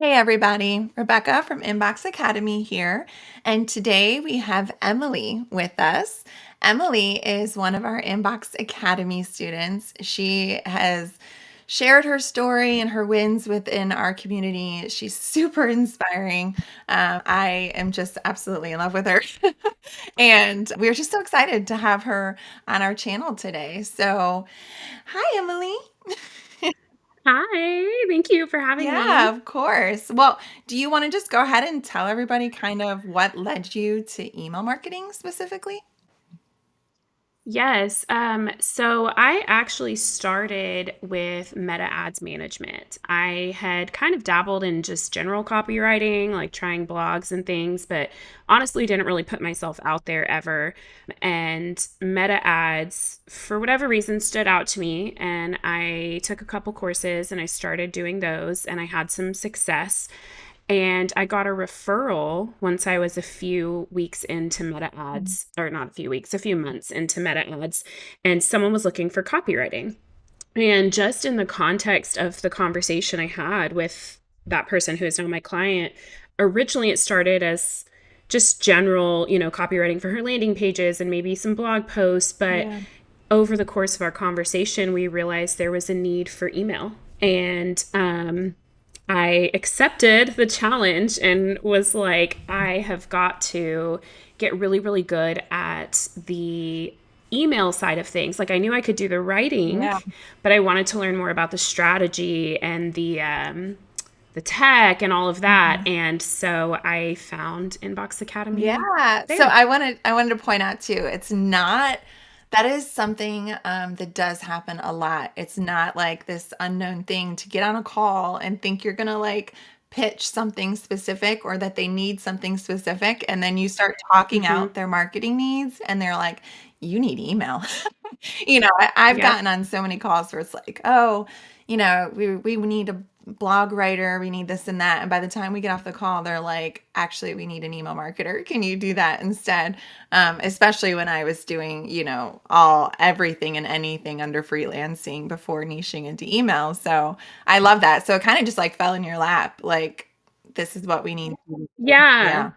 Hey everybody, Rebecca from Inbox Academy here, and today we have Emily with us. Emily is one of our Inbox Academy students. She has shared her story and her wins within our community. She's super inspiring. I am just absolutely in love with her, and we're just so excited to have her on our channel today. So, hi, Emily. Hi, thank you for having Yeah, me. of course. Well, do you want to just go ahead and tell everybody kind of what led you to email marketing specifically? Yes, so I actually started with meta ads management. I had kind of dabbled in just general copywriting, like trying blogs and things, but honestly didn't really put myself out there ever. And meta ads, for whatever reason, stood out to me. And I took a couple courses and I started doing those, and I had some success. And I got a referral once I was a few weeks into meta Mhm. ads, or not a few weeks, a few months into meta ads, and someone was looking for copywriting. And just in the context of the conversation I had with that person who is now my client, originally it started as just general, copywriting for her landing pages and maybe some blog posts. But Yeah. over the course of our conversation, we realized there was a need for email. And I accepted the challenge and was like, I have got to get really, really good at the email side of things. Like I knew I could do the writing, Yeah. but I wanted to learn more about the strategy and the tech and all of that. Mhm. And so I found Inbox Academy Yeah. So there. I wanted to point out too, it's not that is something that does happen a lot. It's not like this unknown thing to get on a call and think you're gonna like pitch something specific or that they need something specific, and then you start talking Hmm. out their marketing needs, and they're like, "You need email." I've Yep. gotten on so many calls where it's like, oh, we need a blog writer, we need this and that. And by the time we get off the call, they're like, actually, we need an email marketer. Can you do that instead? Especially when I was doing, all everything and anything under freelancing before niching into email. So I love that. So it kind of just like fell in your lap. Like, this is what we need. Yeah. Yeah.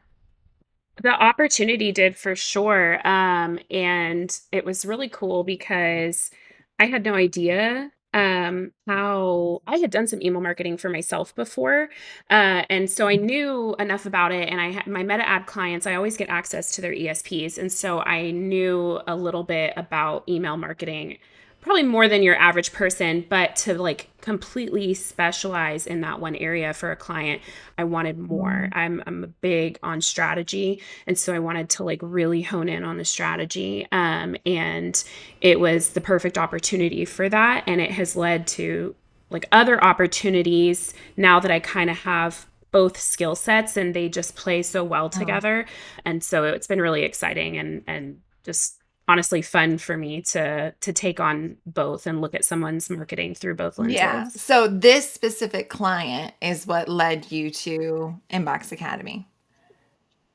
The opportunity did for sure. And it was really cool because I had no idea how I had done some email marketing for myself before. And so I knew enough about it. And I had my meta ad clients, I always get access to their ESPs. And so I knew a little bit about email marketing, probably more than your average person, but to like completely specialize in that one area for a client, I wanted more. Mhm. I'm big on strategy, and so I wanted to like really hone in on the strategy. And it was the perfect opportunity for that, and it has led to like other opportunities now that I kind of have both skill sets and they just play so well Oh. together. And so it's been really exciting and just honestly fun for me to take on both and look at someone's marketing through both Yeah. lenses. So this specific client is what led you to Inbox Academy.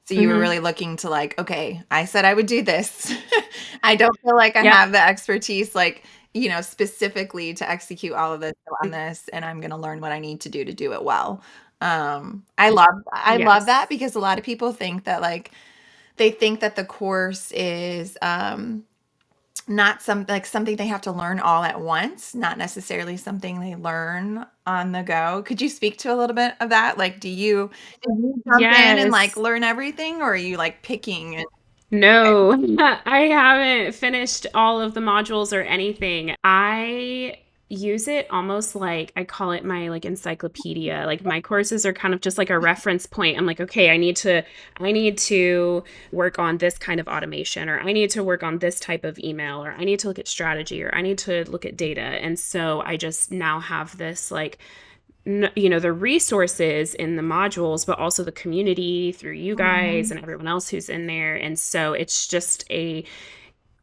So you were Hmm. really looking to like, okay, I said I would do this. I don't feel like I Yep. have the expertise, like, specifically to execute all of this on this, and I'm gonna learn what I need to do it well. I love that Yes. because a lot of people think that like they think that the course is not something they have to learn all at once, not necessarily something they learn on the go. Could you speak to a little bit of that? Like, do you jump in and like Yes. learn everything, or are you like picking and okay. No, I haven't finished all of the modules or anything. I use it almost like I call it my like encyclopedia. Like my courses are kind of just like a reference point. I'm like, okay, I need to work on this kind of automation, or I need to work on this type of email, or I need to look at strategy, or I need to look at data. And so I just now have this like the resources in the modules, but also the community through you guys Mhm. and everyone else who's in there. And so it's just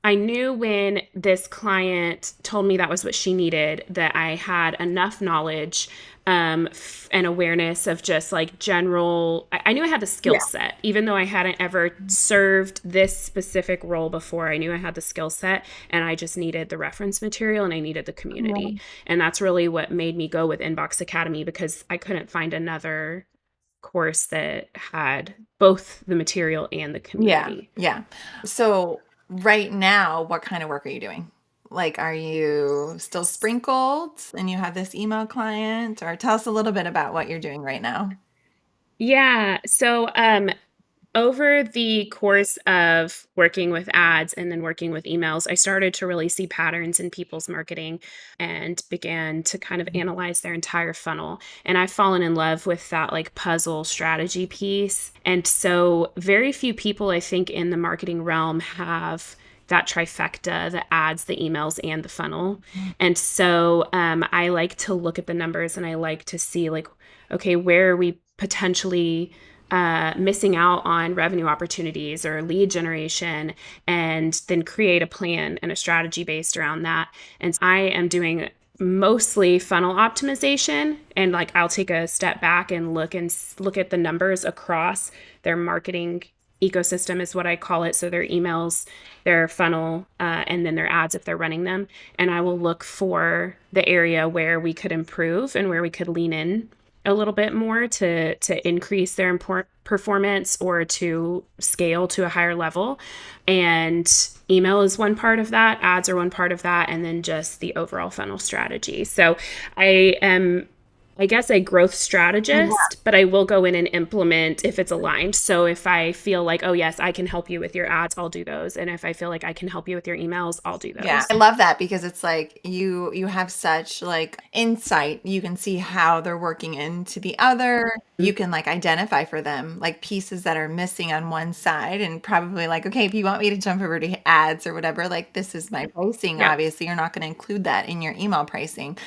I knew when this client told me that was what she needed that I had enough knowledge and awareness of just like general. I knew I had the skill Yeah. set, even though I hadn't ever served this specific role before. I knew I had the skill set, and I just needed the reference material and I needed the community. Yeah. And that's really what made me go with Inbox Academy because I couldn't find another course that had both the material and the Yeah. community. Yeah. So right now, what kind of work are you doing? Like, are you still sprinkled and you have this email client, or tell us a little bit about what you're doing right now? Yeah. So, over the course of working with ads and then working with emails, I started to really see patterns in people's marketing and began to kind of analyze their entire funnel. And I've fallen in love with that like puzzle strategy piece. And so, very few people, I think, in the marketing realm have that trifecta, the ads, the emails, and the funnel. And so I like to look at the numbers and I like to see, like, okay, where are we potentially missing out on revenue opportunities or lead generation, and then create a plan and a strategy based around that. And I am doing mostly funnel optimization, and like I'll take a step back and look at the numbers across their marketing ecosystem is what I call it. So their emails, their funnel, and then their ads if they're running them. And I will look for the area where we could improve and where we could lean in a little bit more to increase their performance or to scale to a higher level. And email is one part of that, ads are one part of that, and then just the overall funnel strategy. So I am, I guess, a growth Yeah. strategist, but I will go in and implement if it's aligned. So if I feel like, oh, yes, I can help you with your ads, I'll do those. And if I feel like I can help you with your emails, I'll do Yeah, I those. love that because it's like you have such like insight. You can see how they're working into the other. You can like identify for them like pieces that are missing on one side and probably like, okay, if you want me to jump over to ads or whatever, like this is my pricing. Yep. Obviously, you're not going to include that in your email pricing.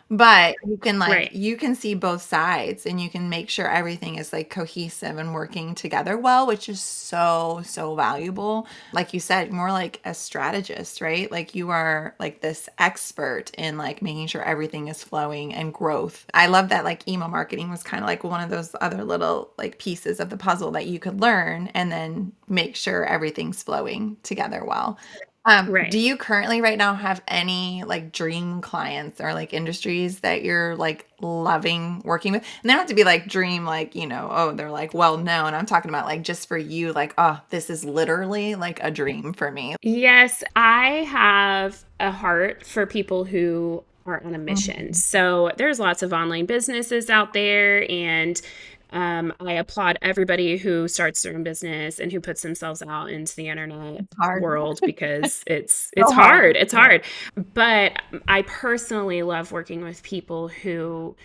But you can like Right. you can see both sides and you can make sure everything is like cohesive and working together well, which is so valuable. Like you said, more like a strategist, right? Like you are like this expert in like making sure everything is flowing and growth. I love that like email marketing was kind of like one of those other little like pieces of the puzzle that you could learn and then make sure everything's flowing together well. Do Right. you currently right now have any like dream clients or like industries that you're like loving working with? And they don't have to be like dream, like, oh, they're like well known. I'm talking about like just for you, like, oh, this is literally like a dream for me. Yes, I have a heart for people who are on a mission. Mhm. So there's lots of online businesses out there, and I applaud everybody who starts their own business and who puts themselves out into the internet It's hard. world because it's So hard. hard. It's Yeah. hard. But I personally love working with people who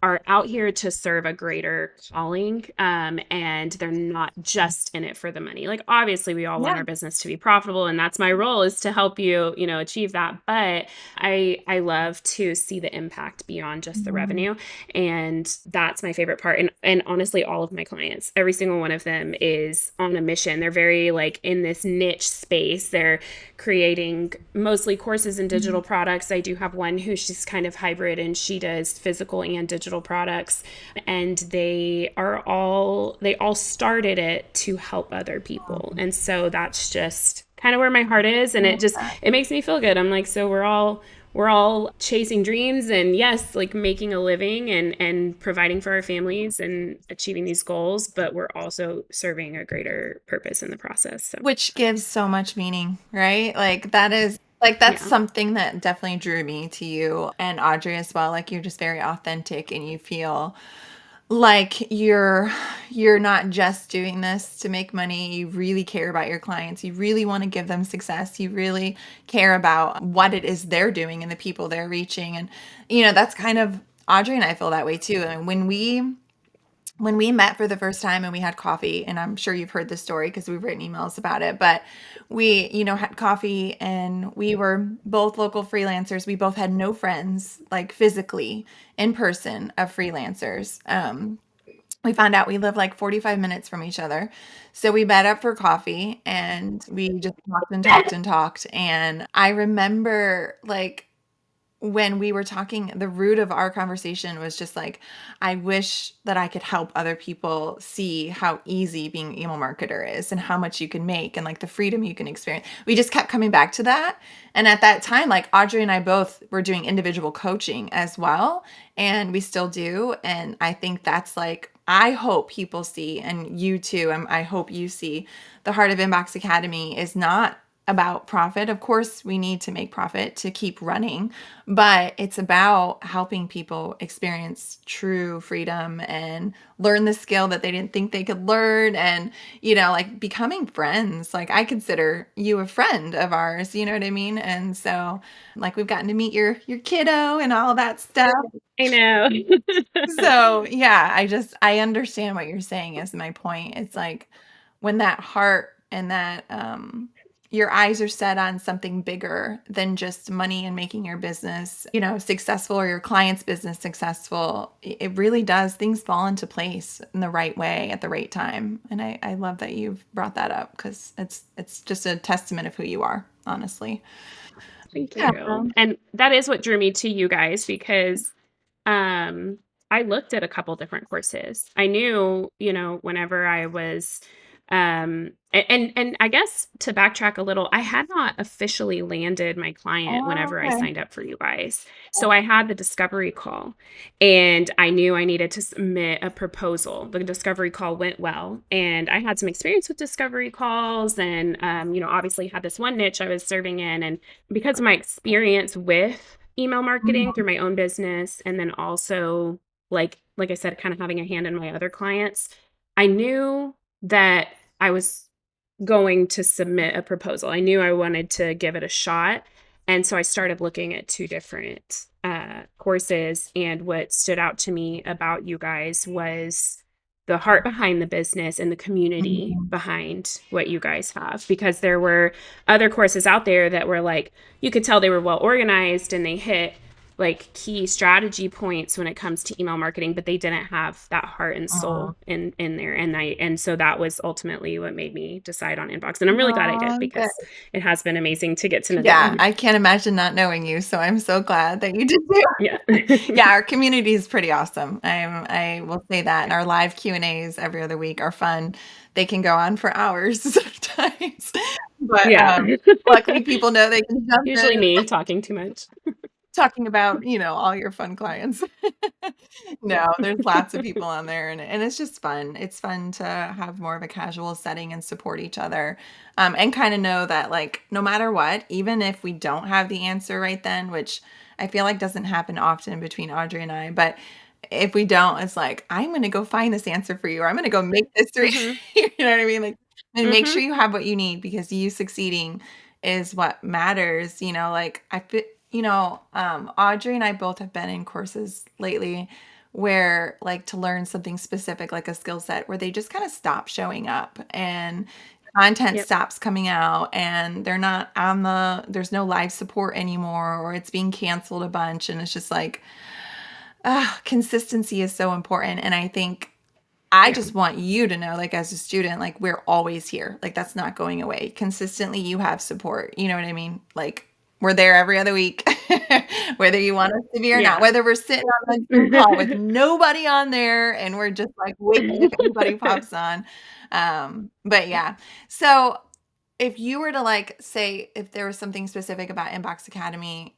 are out here to serve a greater calling, and they're not just in it for the money. Like obviously we all want Yeah. our business to be profitable, and that's my role is to help you, achieve that. But I love to see the impact beyond just the Mhm. revenue, and that's my favorite part. And honestly, all of my clients, every single one of them is on a mission. They're very like in this niche space. They're creating mostly courses and digital Mhm. products. I do have one who she's kind of hybrid and she does physical and digital products, and they all started it to help other people. And so that's just kind of where my heart is, and it makes me feel good. I'm like, so we're all chasing dreams and yes, like making a living and providing for our families and achieving these goals, but we're also serving a greater purpose in the process. So, Which gives so much meaning, right? Like that is like that's yeah. something that definitely drew me to you and Audrey as well. Like you're just very authentic and you feel like you're not just doing this to make money. You really care about your clients. You really want to give them success. You really care about what it is they're doing and the people they're reaching. And that's kind of Audrey and I feel that way too. And when we met for the first time and we had coffee, and I'm sure you've heard this story because we've written emails about it, but we, had coffee and we were both local freelancers. We both had no friends, like physically in person, of freelancers. we found out we live like 45 minutes from each other. So we met up for coffee and we just talked and talked and talked. And I remember like when we were talking, the root of our conversation was just like, I wish that I could help other people see how easy being an email marketer is and how much you can make and like the freedom you can experience. We just kept coming back to that. And at that time, like Audrey and I both were doing individual coaching as well. And we still do. And I think that's like, I hope people see, and you too, I hope you see the Heart of Inbox Academy is not about profit. Of course, we need to make profit to keep running, but it's about helping people experience true freedom and learn the skill that they didn't think they could learn and, like becoming friends. Like I consider you a friend of ours, you know what I mean? And so like we've gotten to meet your kiddo and all that stuff. I know. So, yeah, I understand what you're saying is my point. It's like when that heart and that your eyes are set on something bigger than just money and making your business, successful or your client's business successful, it really does. Things fall into place in the right way at the right time. And I love that you've brought that up because it's just a testament of who you are, honestly. Thank Yeah. you. And that is what drew me to you guys because um I looked at a couple different courses. I knew, whenever I was and I guess to backtrack a little, I had not officially landed my client Oh, whenever I okay. signed up for you guys. So I had the discovery call and I knew I needed to submit a proposal. The discovery call went well and I had some experience with discovery calls and obviously had this one niche I was serving in, and because of my experience with email marketing through Mhm. my own business and then also like I said, kind of having a hand in my other clients, I knew that I was going to submit a proposal. I knew I wanted to give it a shot. And so I started looking at two different courses. And what stood out to me about you guys was the heart behind the business and the community Mhm. behind what you guys have. Because there were other courses out there that were like, you could tell they were well organized and they hit like key strategy points when it comes to email marketing, but they didn't have that heart and Aw. soul in there. And so that was ultimately what made me decide on Inbox. And I'm really glad I did Aw, good. because it has been amazing to get to know Yeah, them. I can't imagine not knowing you, so I'm so glad that you did too. Yeah. Yeah, our community is pretty awesome. I will say that, and our live Q&As every other week are fun. They can go on for hours sometimes, but, Yeah. luckily people know they can jump Usually in me talking too much. talking about, all your fun clients. Yeah. No, there's lots of people on there and it's just fun. It's fun to have more of a casual setting and support each other. And kind of know that like no matter what, even if we don't have the answer right then, which I feel like doesn't happen often between Audrey and I, but if we don't, it's like, I'm going to go find this answer for you, or I'm going to go make this for you. Mhm. You know what I mean? Like, and make sure Mhm. you have what you need because you succeeding is what matters. Like I feel, Audrey and I both have been in courses lately where like to learn something specific like a skill set where they just kind of stop showing up and content Yep. stops coming out and they're not there's no live support anymore or it's being canceled a bunch and it's just like consistency is so important and I think I Yeah. just want you to know, like, as a student, like, we're always here. Like, that's not going away. Consistently, you have support. You know what I mean? Like, we're there every other week, whether you want us to be or not, Yeah. whether we're sitting on a Zoom call with nobody on there and we're just like waiting if anybody pops on. But yeah. So if you were to like say if there was something specific about Inbox Academy,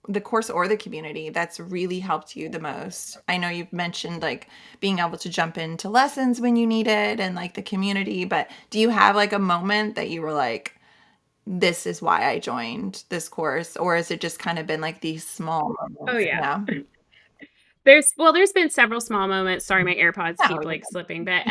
the course or the community that's really helped you the most. I know you've mentioned like being able to jump into lessons when you need it and like the community, but do you have like a moment that you were like, this is why I joined this course? Or has it just kind of been like these small Oh, moments? yeah. Yeah. There's been several small moments. Sorry, my AirPods Yeah. keep, like, slipping, but,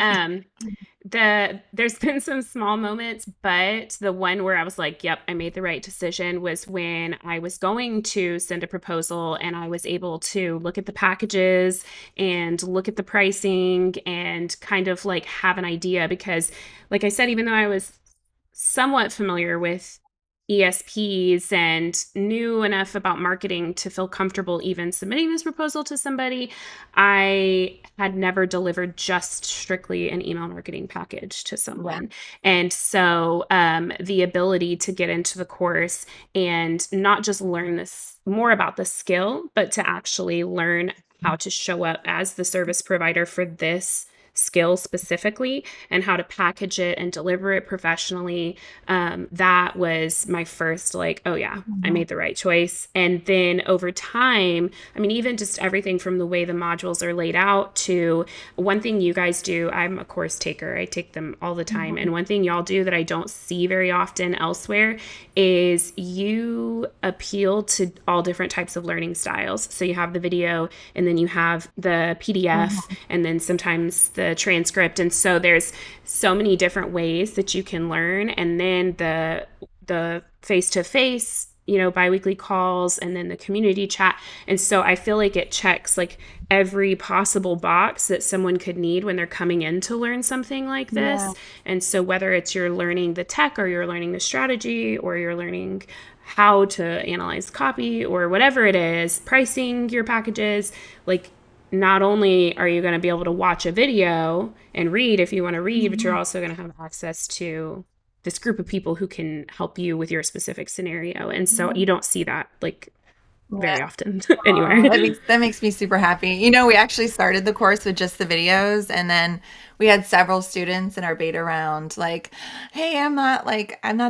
there's been some small moments, but the one where I was like, "Yep, I made the right decision," was when I was going to send a proposal and I was able to look at the packages and look at the pricing and kind of, like, have an idea because, like I said, even though I was somewhat familiar with ESPs and knew enough about marketing to feel comfortable even submitting this proposal to somebody. I had never delivered just strictly an email marketing package to Yeah. someone. And so the ability to get into the course and not just learn this more about the skill, but to actually learn how to show up as the service provider for this skill specifically and how to package it and deliver it professionally. That was my first, like, oh yeah, I Mhm. made the right choice. And then over time, I mean, even just everything from the way the modules are laid out to one thing you guys do, I'm a course taker, I take them all the time. Mhm. And one thing y'all do that I don't see very often elsewhere is you appeal to all different types of learning styles. So you have the video, and then you have the PDF, Mhm. and then sometimes the transcript. And so there's so many different ways that you can learn. And then the face to face, biweekly calls, and then the community chat. And so I feel like it checks like every possible box that someone could need when they're coming in to learn something like Yeah. this. And so whether it's you're learning the tech, or you're learning the strategy, or you're learning how to analyze copy, or whatever it is, pricing your packages, like, not only are you going to be able to watch a video and read if you want to read, but you're Mhm. also going to have access to this group of people who can help you with your specific scenario. And so Yeah. you don't see that like Yeah. very often anywhere. Aw, that makes me super happy. We actually started the course with just the videos, and then we had several students in our beta round like, "Hey, I'm not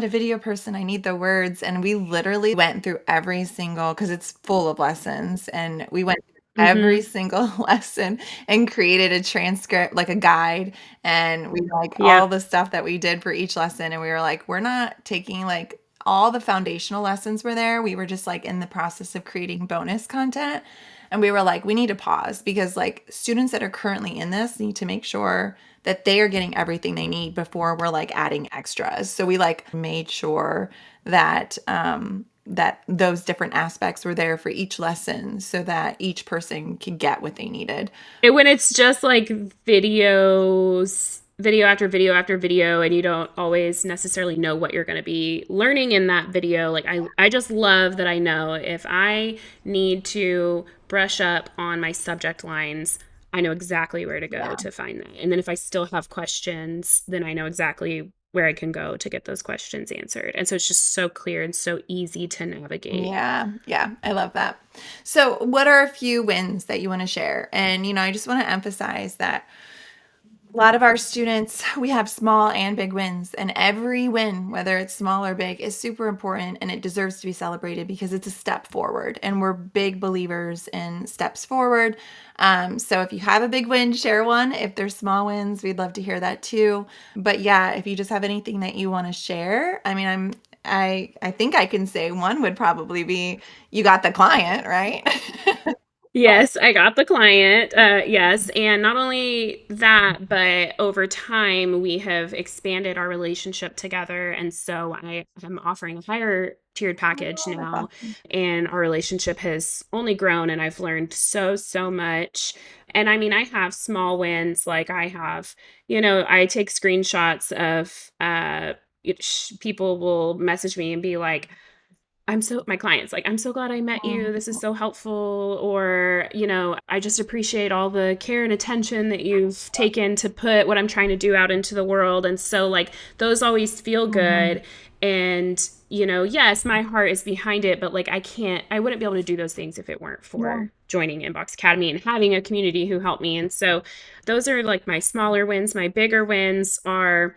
a video person. I need the words." And we literally went through every single because it's full of lessons, and we went through every Hmm. single lesson and created a transcript, like a guide, and we like all Yep. the stuff that we did for each lesson, and we were like, we're not taking like all the foundational lessons were there. We were just like in the process of creating bonus content. And we were like, we need to pause because like students that are currently in this need to make sure that they are getting everything they need before we're like adding extras. So we like made sure that those different aspects were there for each lesson so that each person could get what they needed. When it's just like videos, video after video after video, and you don't always necessarily know what you're going to be learning in that video, like I just love that I know if I need to brush up on my subject lines, I know exactly where to go Yeah. to find that. And then if I still have questions, then I know exactly where I can go to get those questions answered. And so it's just so clear and so easy to navigate. Yeah, yeah, I love that. So, what are a few wins that you want to share? And, I just want to emphasize that a lot of our students, we have small and big wins, and every win, whether it's small or big, is super important and it deserves to be celebrated because it's a step forward. And we're big believers in steps forward. So if you have a big win, share one. If there's small wins, we'd love to hear that too. But yeah, if you just have anything that you want to share, I mean, I think I can say one would probably be you got the client, right? Yes, I got the client. Yes. And not only that, but over time, we have expanded our relationship together. And so I am offering a higher tiered package Oh, that's now. awesome. And our relationship has only grown. And I've learned so, so much. And I mean, I have small wins. Like I take screenshots of, people will message me and be like, my clients, like, I'm so glad I met you. This is so helpful. Or, I just appreciate all the care and attention that you've taken to put what I'm trying to do out into the world. And so, like, those always feel Mhm. good. And, yes, my heart is behind it, but like, I wouldn't be able to do those things if it weren't Yeah. for joining Inbox Academy and having a community who helped me. And so, those are like my smaller wins. My bigger wins are,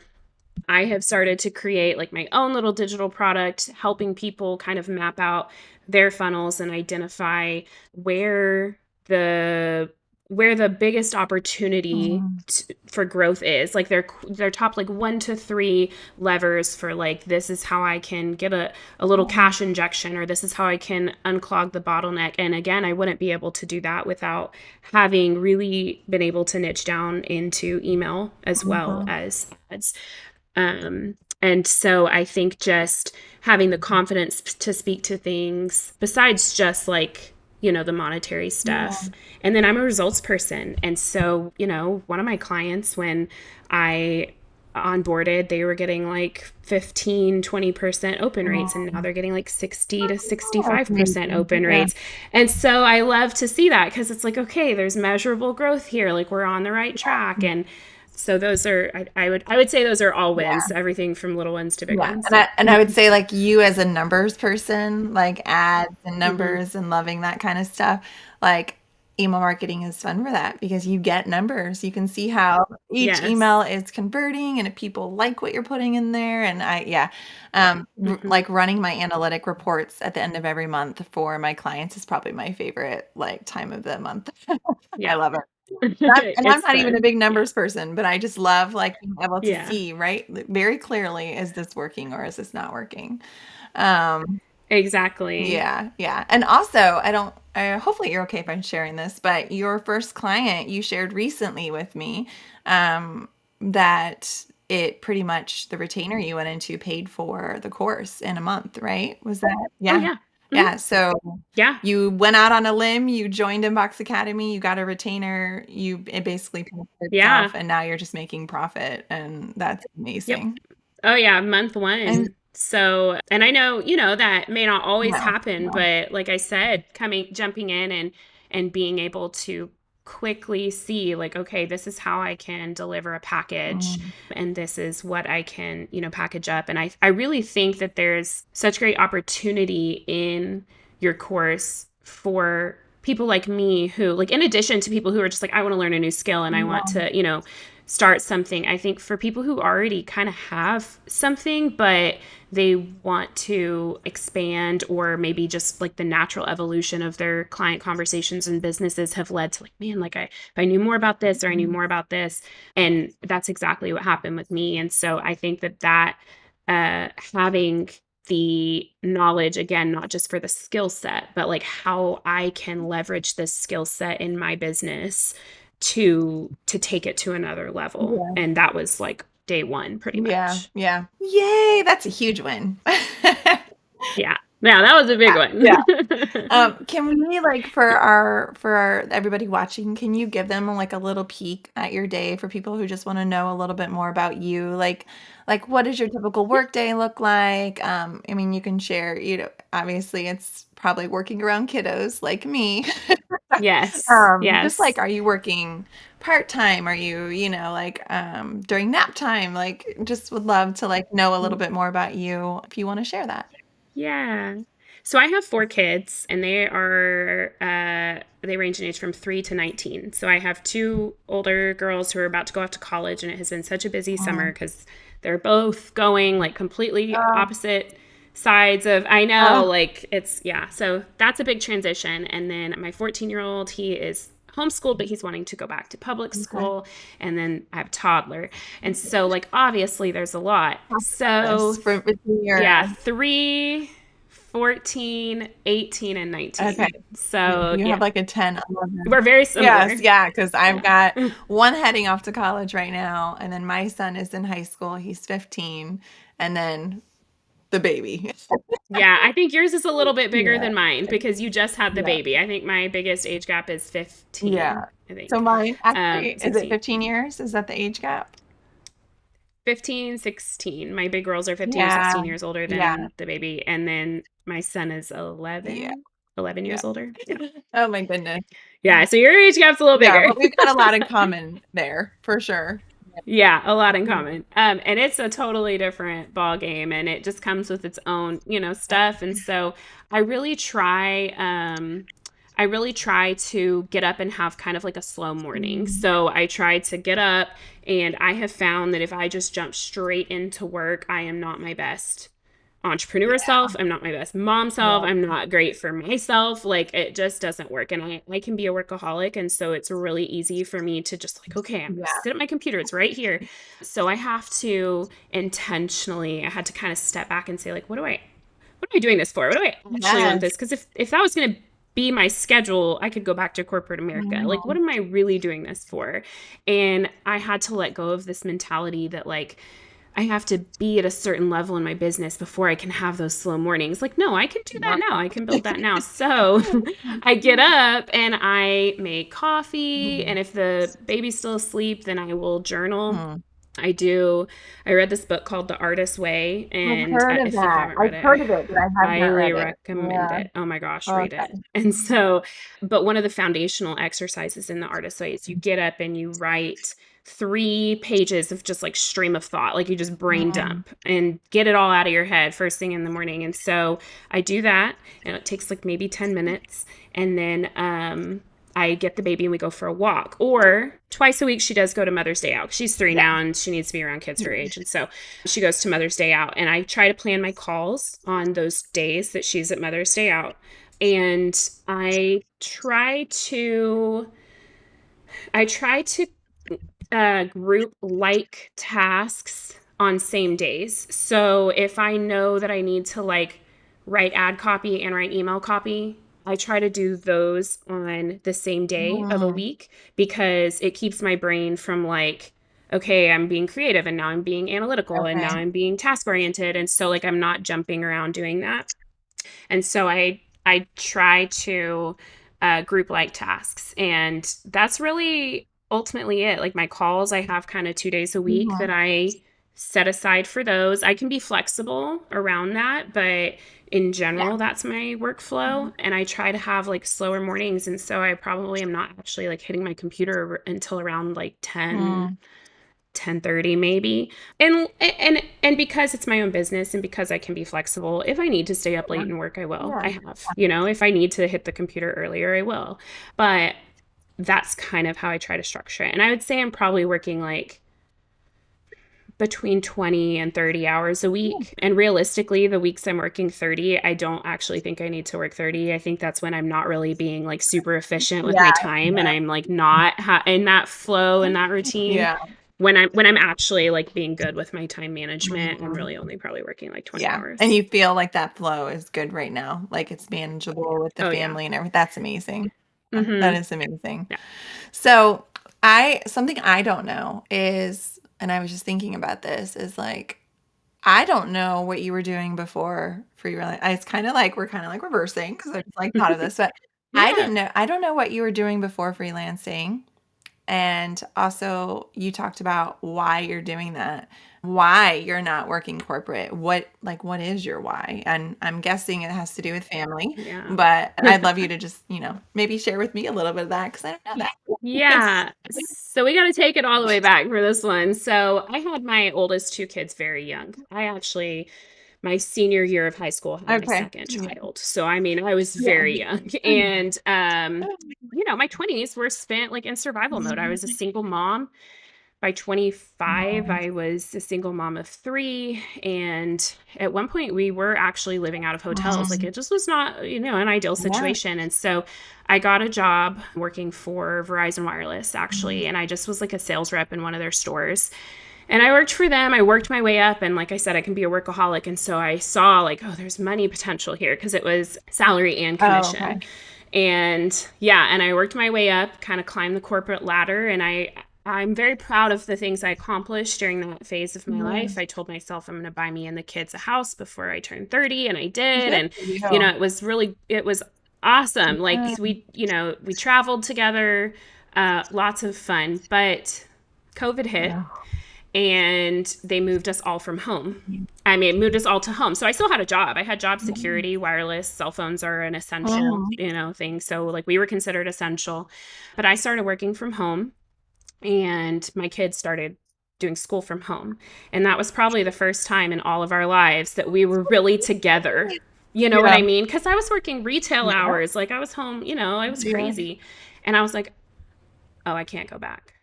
I have started to create like my own little digital product, helping people kind of map out their funnels and identify where the where the biggest opportunity Mhm. for growth is. Like their top like 1 to 3 levers for like, this is how I can get a little Mhm. cash injection, or this is how I can unclog the bottleneck. And again, I wouldn't be able to do that without having really been able to niche down into email as well Mhm. as ads. And so I think just having the confidence to speak to things besides just like, the monetary Yeah. stuff. And then I'm a results person. And so, one of my clients, when I onboarded, they were getting like 15-20% open rates, and now Mm. they're getting like 60 to Oh, that's 65% amazing. open Yeah. rates. And so I love to see that because it's like, okay, there's measurable growth here, like we're on the right track. And so those are, I would say those are all Yeah. wins, everything from little ones to big Yeah. ones. And Yeah. I would say like you as a numbers person, like ads and Hmm. numbers and loving that kind of stuff, like email marketing is fun for that because you get numbers. You can see how each Yes. email is converting and if people like what you're putting in there. And yeah, Hmm. like running my analytic reports at the end of every month for my clients is probably my favorite like time of the month. I Yeah. love it. And I'm It's not even a fun. big Yeah. numbers person, but I just love like being able to Yeah. see, right, very clearly, is this working or is this not working? Um, Exactly. yeah, yeah. And also, hopefully you're okay if I'm sharing this, but your first client you shared recently with me, that it pretty much the retainer you went into paid for the course in a month, right? Was that? Oh Yeah. yeah. Hmm. Yeah. So Yeah. you went out on a limb, you joined Inbox Academy, you got a retainer, it basically paid for itself, Yeah. and now you're just making profit, and that's Yep. amazing. Oh yeah, month And one. So, and I know, that may not always no, happen, no. but like I said, jumping in and being able to quickly see like, okay, this is how I can deliver a package, Mm, and this is what I can, package up. And I really think that there's such great opportunity in your course for people like me who, like, in addition to people who are just like, I want to learn a new skill and I want yeah. to, start something. I think for people who already kind of have something, but they want to expand, or maybe just like the natural evolution of their client conversations and businesses have led to like, man, like if I knew more about this, or I knew more about this. And that's exactly what happened with me. And so I think that having the knowledge, again, not just for the skill set, but like how I can leverage this skill set in my business to take it to another level. Yeah. And that was like day one, pretty Yeah. much. Yeah. Yay, that's a huge win. Yeah. Yeah, that was a big Yeah. one. Can we like for our everybody watching, can you give them like a little peek at your day for people who just want to know a little bit more about you? Like what does your typical Yeah. work day look like? I mean, you can share, obviously it's probably working around kiddos like me. Yes. Just like, Yes. are you working part-time? Are you, like during nap time? Like just would love to like know a little bit more about you if you want to share that. Yeah. So I have four kids, and they range in age from 3 to 19. So I have two older girls who are about to go off to college, and it has been such a busy summer Mm. because they're both going like completely Oh, opposite sides of, I know, oh, like it's, yeah. So that's a big transition. And then my 14-year-old, he is homeschooled, but he's wanting to go back to public okay. school. And then I have a toddler. And so, like, obviously there's a lot. So This for between your yeah, 3, 14, 18, and okay. 19. So, You have yeah, like a 10, 11. we're very Yes, similar. yeah, because I've Yeah. got one heading off to college right now, and then my son is in high school. He's 15, and then the baby. Yeah, I think yours is a little bit bigger Yeah, than mine because you just had the yeah, baby. I think my biggest age gap is yeah. 15, I So think. mine actually, is it 16. 15 years? Is that the age gap? 15, 16. My big girls are 15 or Yeah, 16 years older yeah, than the baby. And then my son is yeah, 11 yeah. years older. Yeah. Oh my goodness. Yeah, so your age gap's a little Yeah, bigger. but we've got a lot in common there for sure. Yeah, a lot in Yeah. common. And it's a totally different ball game, and it just comes with its own, stuff. And so I really try, I really try to get up and have kind of like a slow morning. Mm, So I try to get up, and I have found that if I just jump straight into work, I am not my best entrepreneur yeah, self. I'm not my best mom self. yeah, I'm not great for myself. Like it just doesn't work. And I can be a workaholic. And so it's really easy for me to just like, okay, I'm going to yeah. sit at my computer. It's right here. So I have to intentionally, I had to kind of step back and say, like, what am I doing this for? What do I actually want Yes. this? Because if that was going to be my schedule, I could go back to corporate America. Like, what Mhm. am I really doing this for? And I had to let go of this mentality that, like, I have to be at a certain level in my business before I can have those slow mornings. Like, no, I can do that Right. now. I can build that now. So I get up and I make coffee. Mhm. And if the baby's still asleep, then I will journal. Mhm. I do. I read this book called The Artist's Way, I've and heard of if you that. haven't read I've it, heard of it, but I have not highly read it. recommend Yeah. it. Oh my gosh, read it. Okay. And so, but one of the foundational exercises in The Artist's Way is you get up and you write 3 pages of just like stream of thought, like you just brain Mm, dump and get it all out of your head first thing in the morning. And so I do that, and it takes like maybe 10 minutes. And then I get the baby and we go for a walk. Or twice a week, she does go to Mother's Day out. She's 3 yeah. now and she needs to be around kids her age. And so she goes to Mother's Day out. And I try to plan my calls on those days that she's at Mother's Day out. And I try to group like tasks on same days. So if I know that I need to like write ad copy and write email copy, I try to do those on the same day of a Mm, week because it keeps my brain from like, okay, I'm being creative and now I'm being analytical and now okay. I'm being task oriented. And so like I'm not jumping around doing that. And so I try to group like tasks, and that's really ultimately it. Like my calls, I have kind of 2 days a week that Mhm. I set aside for those. I can be flexible around that, but in Yeah. general, that's my workflow. Mhm. And I try to have like slower mornings, and so I probably am not actually like hitting my computer until around like 10 Mm, 10:30 maybe. And because it's my own business and because I can be flexible, if I need to stay up yeah. late and work, I will. Yeah. I have. If I need to hit the computer earlier, I will. But that's kind of how I try to structure it. And I would say I'm probably working like between 20 and 30 hours a Yeah. week. And realistically, the weeks I'm working 30, I don't actually think I need to work 30. I think that's when I'm not really being like super efficient with Yeah. my time and I'm like not in that flow and that routine. Yeah. When I'm actually like being good with my time management, I'm Mhm. really only probably working like 20 Yeah, and hours. you feel like that flow is good right now, like, it's manageable with the Oh yeah. family and everything. That's amazing. That Mhm. is amazing. Yeah. So, I something I don't know is and I was just thinking about this, is, like, I don't know what you were doing before Freelance. It's kinda like we're kinda, like, reversing because I just, like, thought of this, but Yeah. I don't know what you were doing before freelancing. And also, you talked about why you're doing that, why you're not working corporate. What is your why? And I'm guessing it has to do with family, Yeah. but I'd love you to just, maybe share with me a little bit of that because I don't know that. Yeah. So we got to take it all the way back for this one. So I had my oldest 2 kids very young. My senior year of high school, had my Okay. second Yeah. child. So, I mean, I was Yeah. very young. And, my 20s were spent like in survival mode. I was a single mom. By 25, I was a single mom of 3, and at one point, we were actually living out of hotels, like, Mhm. it just was not, an ideal Yeah. situation, and so I got a job working for Verizon Wireless, actually, Mhm. and I just was, like, a sales rep in one of their stores, and I worked for them, I worked my way up, and like I said, I can be a workaholic, and so I saw, like, "Oh, there's money potential here because it was salary and Oh, commission, okay. and yeah, and I worked my way up, kind of climbed the corporate ladder, and I'm very proud of the things I accomplished during that phase of my Yeah. life. I told myself I'm going to buy me and the kids a house before I turned 30, and I did. Good And for you. it was awesome. Like Yeah. we traveled together, lots of fun. But COVID hit, Oh. and they moved us all from home. I mean, it moved us all to home. So I still had a job. I had job security, wireless, cell phones are an essential, Mhm. thing. So like we were considered essential. But I started working from home, and my kids started doing school from home. And that was probably the first time in all of our lives that we were really together. You know what Yeah. I mean? Because I was working retail Yeah. hours. Like I was home, I was Yeah. crazy. And I was like, oh, I can't go back.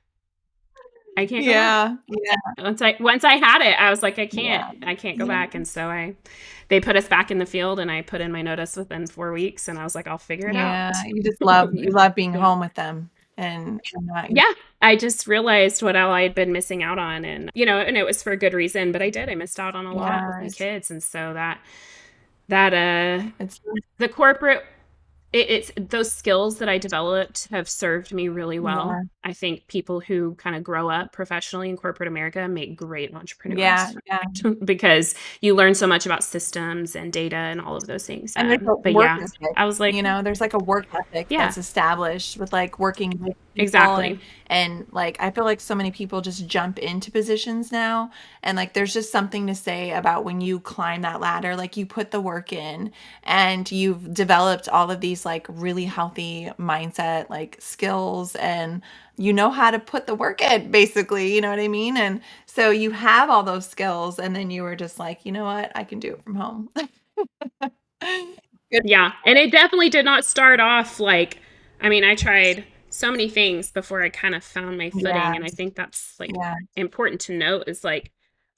I can't go back. Yeah. Yeah. Once I had it, I was like, Yeah. I can't go Yeah. back. And so they put us back in the field, and I put in my notice within 4 weeks, and I was like, I'll figure it out. Yeah, you love being home with them and not Yeah, I just realized what all I had been missing out on, and and it was for a good reason, but I did. I missed out on a lot with my yes, kids, and so that it's the corporate it's those skills that I developed have served me really well. yeah, I think people who kind of grow up professionally in corporate America make great yeah, entrepreneurs yeah, because you learn so much about systems and data and all of those things. and there's a But work yeah, ethic, I was like, there's, like, a work ethic yeah, that's established with, like, working with people Exactly. and like I feel like so many people just jump into positions now and like there's just something to say about when you climb that ladder, like you put the work in and you've developed all of these like really healthy mindset like skills and you know how to put the work in basically, you know what I mean? And so you have all those skills and then you were just like, you know what, I can do it from home. Good. Yeah, and it definitely did not start off like, I mean, I tried so many things before I kind of found my Yeah, footing, and I think that's like yeah, important to note is like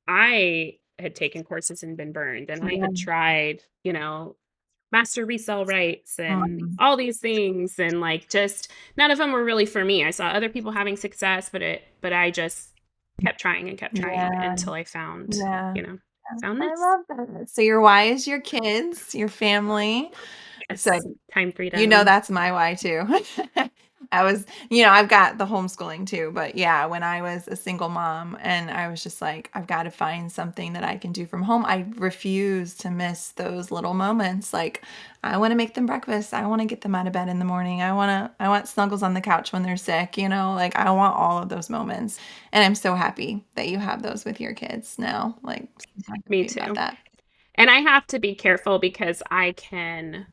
I had taken courses and been burned, and I yeah. had tried, master resale rights and Mhm. all these things, and like just none of them were really for me. I saw other people having success, but I just kept trying Yeah, until I found, yeah. you know, found I this. love that. So your why is your kids, your family. So Yes, time you know freedom. that's my why too. I was, I've got the homeschooling too, but yeah, when I was a single mom and I was just like, I've got to find something that I can do from home. I refuse to miss those little moments. Like, I want to make them breakfast. I want to get them out of bed in the morning. I want snuggles on the couch when they're sick, like I want all of those moments. And I'm so happy that you have those with your kids now. Like, so Me happy about too. that. And I have to be careful because I can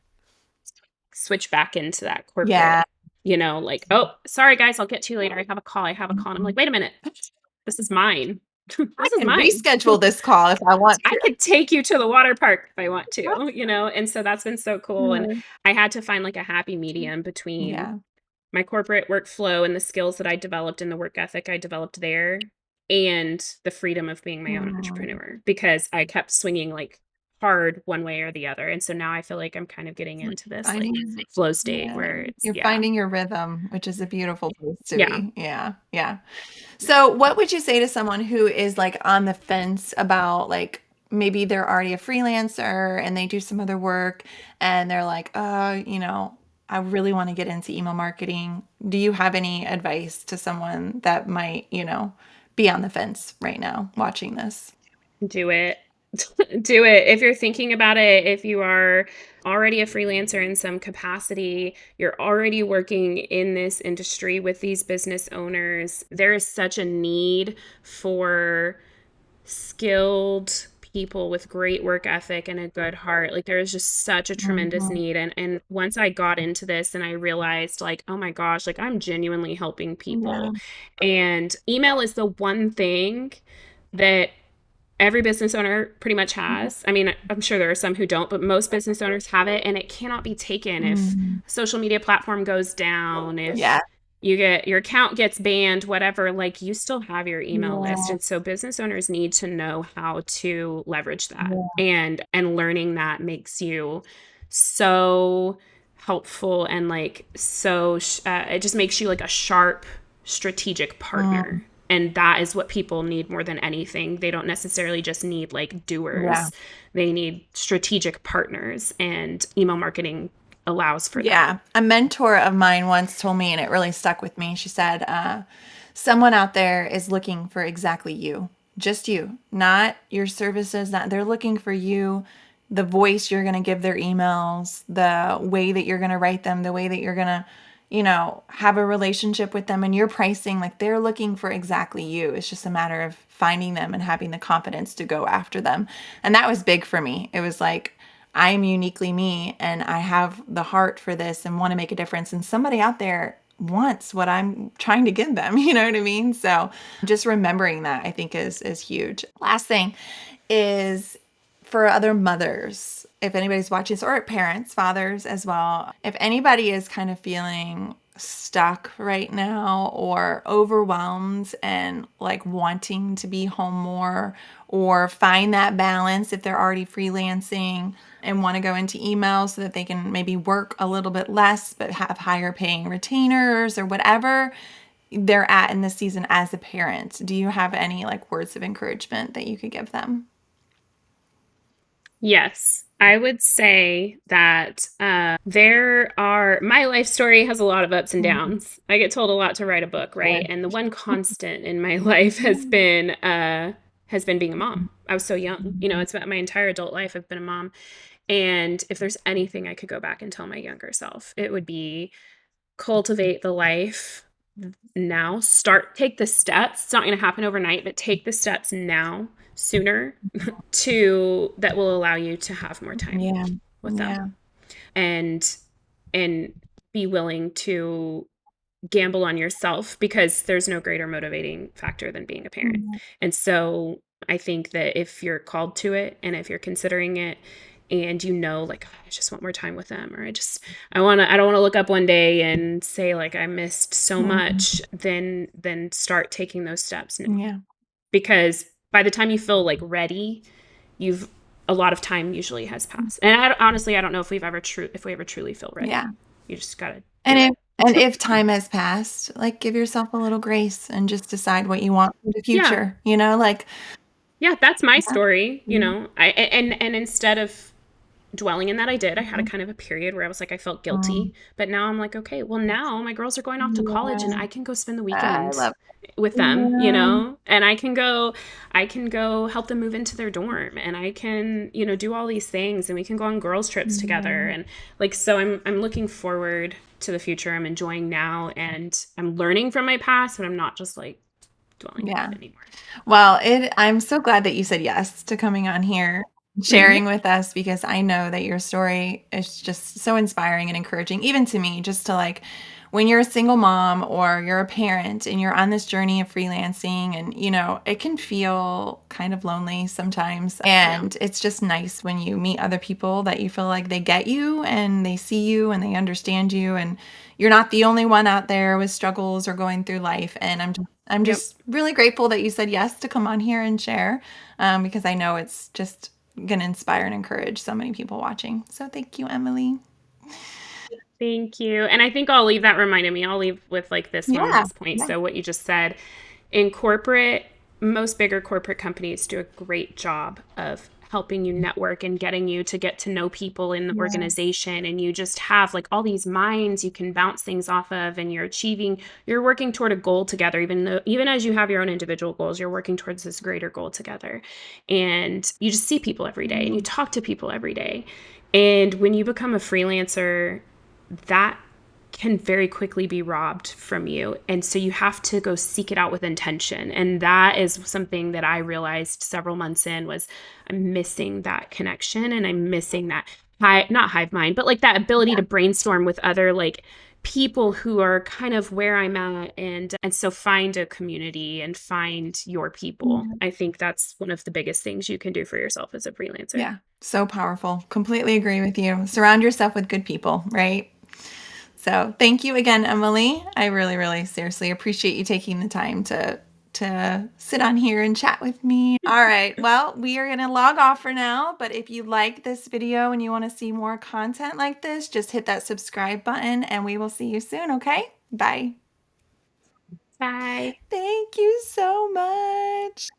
switch back into that corporate, Yeah. like, oh, sorry guys, I'll get to you later. I have a call. I have a call. And I'm like, wait a minute. This is mine. I This is can mine. reschedule this call if I want I to. could take you to the water park if I want to, and so that's been so cool. And Mhm. I had to find like a happy medium between Yeah. my corporate workflow and the skills that I developed and the work ethic I developed there and the freedom of being my own Mhm. entrepreneur because I kept swinging like hard one way or the other. And so now I feel like I'm kind of getting into this like Finding flow state yeah, where it's, you're yeah. finding your rhythm, which is a beautiful place to Yeah. be. Yeah, yeah. So, what would you say to someone who is like on the fence about like maybe they're already a freelancer and they do some other work and they're like, I really want to get into email marketing. Do you have any advice to someone that might, be on the fence right now watching this? Do it. Do it. If you're thinking about it, if you are already a freelancer in some capacity, you're already working in this industry with these business owners, there is such a need for skilled people with great work ethic and a good heart. Like there is just such a tremendous Mhm. need. And once I got into this and I realized like, oh my gosh, like I'm genuinely helping Yeah. people. And email is the one thing that every business owner pretty much has. I mean, I'm sure there are some who don't, but most business owners have it and it cannot be taken if Mhm. a social media platform goes down, Yeah. if you get your account gets banned, whatever, like you still have your email list. Yeah. And so business owners need to know how to leverage that. Yeah. And learning that makes you so helpful and like it just makes you like a sharp strategic Mm. partner, and that is what people need more than anything. They don't necessarily just need like Yeah. doers, they need strategic partners, and email marketing allows for that. Yeah. A mentor of mine once told me, and it really stuck with me. She said, someone out there is looking for exactly you, just you, not your services. Not they're looking for you, the voice you're going to give their emails, the way that you're going to write them, the way that you're going to, have a relationship with them and your pricing. Like they're looking for exactly you. It's just a matter of finding them and having the confidence to go after them. And that was big for me. It was like, I'm uniquely me and I have the heart for this and want to make a difference. And somebody out there wants what I'm trying to give them. You know what I mean? So just remembering that I think is huge. Last thing is for other mothers, if anybody's watching this, or parents, fathers as well, if anybody is kind of feeling stuck right now or overwhelmed and like wanting to be home more or find that balance if they're already freelancing and want to go into email so that they can maybe work a little bit less but have higher paying retainers or whatever they're at in this season as a parent, do you have any like words of encouragement that you could give them? Yes, I would say that my life story has a lot of ups and Mhm. downs. I get told a lot to write a book, right? And the one constant in my life has been being a mom. I was so young. It's about my entire adult life I've been a mom. And if there's anything I could go back and tell my younger self, it would be cultivate the life now. Take the steps. It's not going to happen overnight, but take the steps now, sooner, to that will allow you to have more time Yeah. with them, Yeah. and and be willing to gamble on yourself, because there's no greater motivating factor than being a parent. Mhm. And so I think that if you're called to it, and if you're considering it, and like, "Oh, I just want more time with them," or I don't want to look up one day and say like I missed so much, Mhm. then start taking those steps now. Yeah. Because by the time you feel like ready, you've a lot of time usually has passed. And honestly, I don't know if if we ever truly feel ready. Yeah. You just got to And do if it. and if time has passed, like, give yourself a little grace and just decide what you want for the Yeah. future, you know, like Yeah, that's my yeah. story, Mhm. and instead of dwelling in that, I had a Mhm. kind of a period where I was like, I felt Mm. guilty, but now I'm like, okay, well, now my girls are going off to college, and Yeah. I can go spend the I weekend love with them, yeah. and I can go help them move into their dorm, and I can, do all these things, and we can go on girls trips together. Yeah. And like, so I'm looking forward to the future. I'm enjoying now, and I'm learning from my past, but I'm not just like dwelling in it Yeah. anymore. Well, I'm so glad that you said yes to coming on here, Yeah. sharing with us because I know that your story is just so inspiring and encouraging, even to me, just to like when you're a single mom or you're a parent and you're on this journey of freelancing and it can feel kind of lonely sometimes. Yeah. And it's just nice when you meet other people that you feel like they get you and they see you and they understand you and you're not the only one out there with struggles or going through life. And I'm Yep. just really grateful that you said yes to come on here and share because I know it's just going to inspire and encourage so many people watching. So thank you, Emily. Thank you. And I think I'll leave with like this one Yeah. last point. Yeah. So, what you just said, in corporate, most bigger corporate companies do a great job of helping you network and getting you to get to know people in the Yeah. organization. And you just have like all these minds you can bounce things off of, and you're working toward a goal together. Even as you have your own individual goals, you're working towards this greater goal together. And you just see people every day, and you Mhm. talk to people every day. And when you become a freelancer, that can very quickly be robbed from you. And so you have to go seek it out with intention. And that is something that I realized several months in, was I'm missing that connection, and I'm missing that not hive mind, but like that ability to brainstorm with other like people who are kind of where I'm at. And so find a community and find your people. Yeah. I think that's one of the biggest things you can do for yourself as a freelancer. Yeah. So powerful. Completely agree with you. Surround yourself with good people, right? So thank you again, Emily. I really, really seriously appreciate you taking the time to sit on here and chat with me. All right. Well, we are going to log off for now, but if you like this video and you want to see more content like this, just hit that subscribe button and we will see you soon, okay? Bye. Bye. Thank you so much.